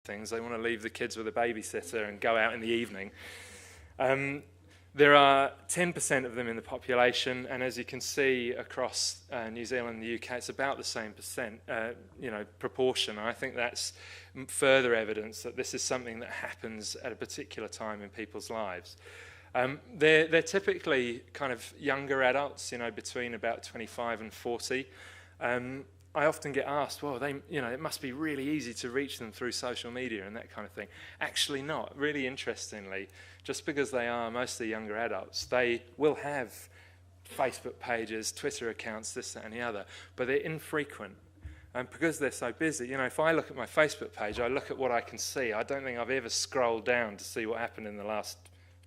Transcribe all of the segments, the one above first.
things. They want to leave the kids with a babysitter and go out in the evening. There are 10% of them in the population, and as you can see across New Zealand and the UK, it's about the same proportion. And I think that's further evidence that this is something that happens at a particular time in people's lives. They're typically kind of younger adults, between about 25 and 40. I often get asked, well, it must be really easy to reach them through social media and that kind of thing. Actually not. Really interestingly, just because they are mostly younger adults, they will have Facebook pages, Twitter accounts, this, that and the other, but they're infrequent. And because they're so busy, if I look at my Facebook page, I look at what I can see. I don't think I've ever scrolled down to see what happened in the last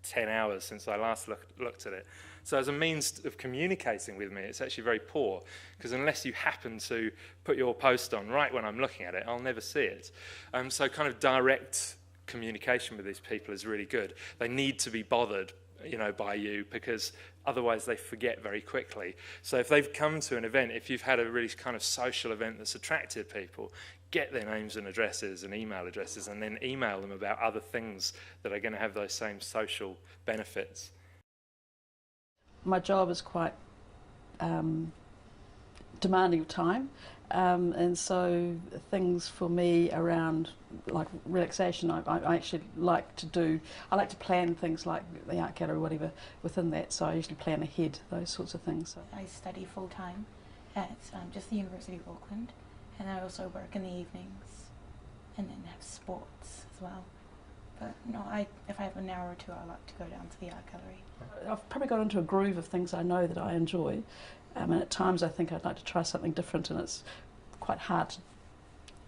10 hours since I last looked at it. So as a means of communicating with me, it's actually very poor, because unless you happen to put your post on right when I'm looking at it, I'll never see it. So kind of direct communication with these people is really good. They need to be bothered, by you, because otherwise they forget very quickly. So if they've come to an event, if you've had a really kind of social event that's attracted people, get their names and addresses and email addresses, and then email them about other things that are going to have those same social benefits. My job is quite demanding of time, and so things for me around like relaxation, I actually like to plan things like the art gallery or whatever within that, so I usually plan ahead, those sorts of things. So. I study full-time at just the University of Auckland, and I also work in the evenings and then have sports as well. But no, if I have an hour or two, I like to go down to the art gallery. I've probably got into a groove of things I know that I enjoy, and at times I think I'd like to try something different, and it's quite hard to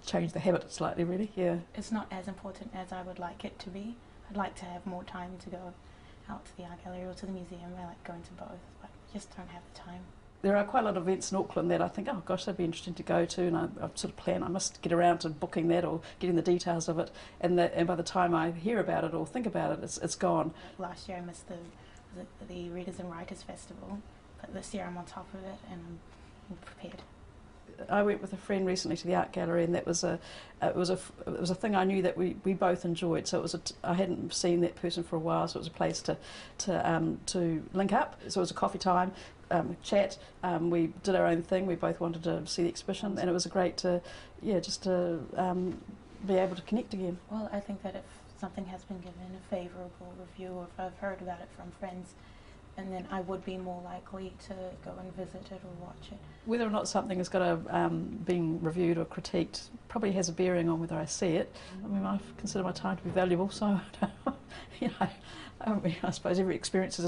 change the habit slightly, really. Yeah. It's not as important as I would like it to be. I'd like to have more time to go out to the art gallery or to the museum. I like going to both, but I just don't have the time. There are quite a lot of events in Auckland that I think, oh gosh, that'd be interesting to go to, and I sort of plan, I must get around to booking that or getting the details of it, and by the time I hear about it or think about it, it's gone. Last year I missed the Readers and Writers Festival, but this year I'm on top of it and I'm prepared. I went with a friend recently to the art gallery, and it was a thing I knew that we both enjoyed. So I hadn't seen that person for a while, so it was a place to link up. So it was a coffee time, chat. We did our own thing. We both wanted to see the exhibition, and it was great to be able to connect again. Well, I think that if something has been given a favourable review, or if I've heard about it from friends, and then I would be more likely to go and visit it or watch it. Whether or not something has got been reviewed or critiqued probably has a bearing on whether I see it. I mean, I consider my time to be valuable, so I suppose every experience is